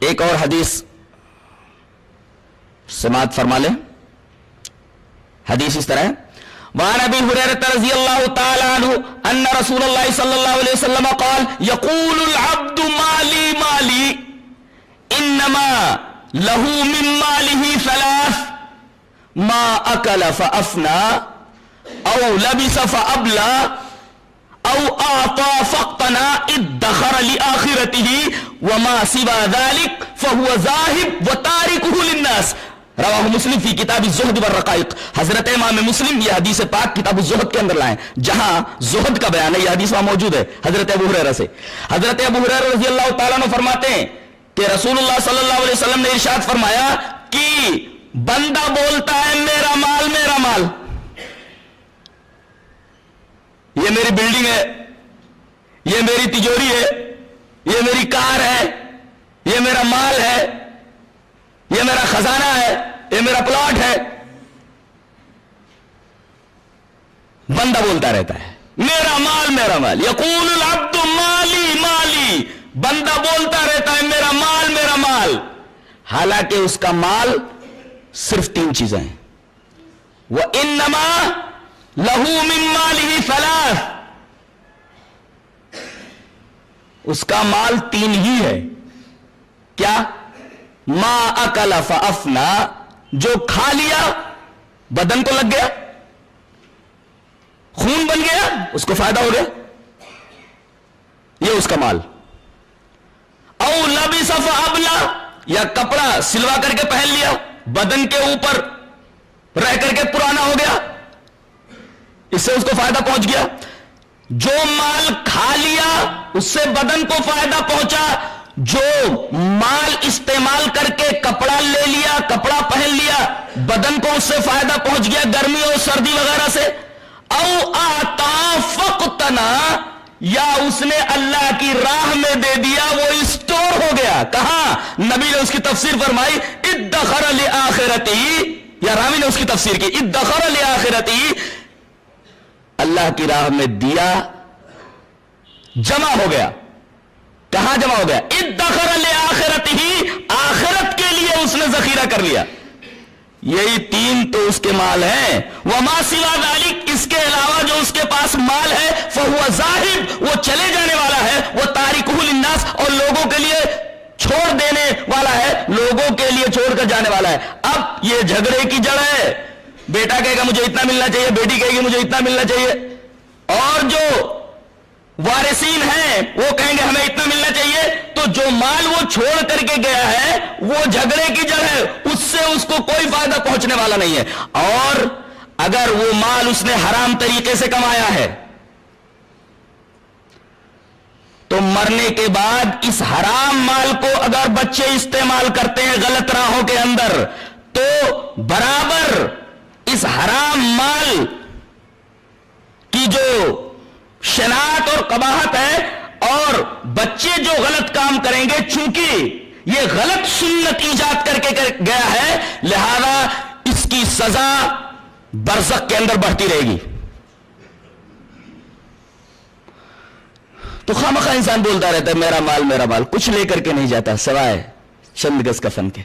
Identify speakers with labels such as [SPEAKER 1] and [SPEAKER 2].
[SPEAKER 1] ایک اور حدیث سماعت فرما لیں. حدیث اس طرح ہے: وعن ابي هريره رضي الله تعالى عنه ان رسول الله صلى الله عليه وسلم قال يقول العبد مالي مالي انما له من ماله ثلاث: ما اكل فافنى، او لبس فابلى، او اعطى فاقتنى ادخر لاخرته، وما سوى ذلك فهو ذاهب وتاركه للناس. رواہ مسلم فی کتاب الزہد والرقائق. حضرت امام مسلم یہ حدیث پاک کتاب الزہد کے اندر لائیں جہاں زہد کا بیان ہے. یہ حدیث وہاں موجود ہے حضرت ابو ہریرہ سے. حضرت ابو ہریرہ رضی اللہ تعالیٰ عنہ فرماتے ہیں کہ رسول اللہ صلی اللہ علیہ وسلم نے ارشاد فرمایا کہ بندہ بولتا ہے میرا مال میرا مال، یہ میری بلڈنگ ہے، یہ میری تجوری ہے، یہ میری کار ہے، یہ میرا مال ہے، یہ میرا خزانہ ہے، یہ میرا پلاٹ ہے. بندہ بولتا رہتا ہے میرا مال میرا مال. یقول العبد مالی مالی، بندہ بولتا رہتا ہے میرا مال میرا مال، حالانکہ اس کا مال صرف تین چیزیں ہیں. وَإِنَّمَا لَهُ مِن مَالِهِ ثَلَاث، اس کا مال تین ہی ہے. کیا؟ ما اکل فافنا، جو کھا لیا بدن کو لگ گیا، خون بن گیا، اس کو فائدہ ہو گیا، یہ اس کا مال. او لبس فابلا، یا کپڑا سلوا کر کے پہن لیا، بدن کے اوپر رہ کر کے پرانا ہو گیا، اس سے اس کو فائدہ پہنچ گیا. جو مال کھا لیا اس سے بدن کو فائدہ پہنچا، جو مال استعمال کر کے کپڑا لے لیا کپڑا پہن لیا بدن کو اس سے فائدہ پہنچ گیا گرمی اور سردی وغیرہ سے. او آتا فقتنا، یا اس نے اللہ کی راہ میں دے دیا، وہ اسٹور ہو گیا. کہاں؟ نبی نے اس کی تفسیر فرمائی ادخر لآخرتی، یا راوی نے اس کی تفسیر کی ادخر لآخرتی، اللہ کی راہ میں دیا جمع ہو گیا. کہاں جمع ہو گیا؟ ادخر لآخرتہ، آخرت کے لیے اس نے ذخیرہ کر لیا. یہی تین تو اس کے مال ہیں. وما سوا ذلک، اس کے علاوہ جو اس کے پاس مال ہے، فہو ذاہب، وہ چلے جانے والا ہے، وہ تارکہ للناس، اور لوگوں کے لیے چھوڑ دینے والا ہے، لوگوں کے لیے چھوڑ کر جانے والا ہے. اب یہ جھگڑے کی جڑ ہے. بیٹا کہے گا مجھے اتنا ملنا چاہیے، بیٹی کہے گی مجھے اتنا ملنا چاہیے، اور جو وارثین ہیں وہ کہیں گے ہمیں اتنا ملنا چاہیے. تو جو مال وہ چھوڑ کر کے گیا ہے وہ جھگڑے کی جڑ ہے، اس سے اس کو کوئی فائدہ پہنچنے والا نہیں ہے. اور اگر وہ مال اس نے حرام طریقے سے کمایا ہے تو مرنے کے بعد اس حرام مال کو اگر بچے استعمال کرتے ہیں غلط راہوں کے اندر، تو برابر اس حرام مال کی جو شناعت اور قباحت ہے، اور بچے جو غلط کام کریں گے، چونکہ یہ غلط سنت ایجاد کر کے گیا ہے، لہذا اس کی سزا برزخ کے اندر بڑھتی رہے گی. تو خواہ مخواہ انسان بولتا رہتا ہے میرا مال میرا مال، کچھ لے کر کے نہیں جاتا سوائے چند گز کفن کے.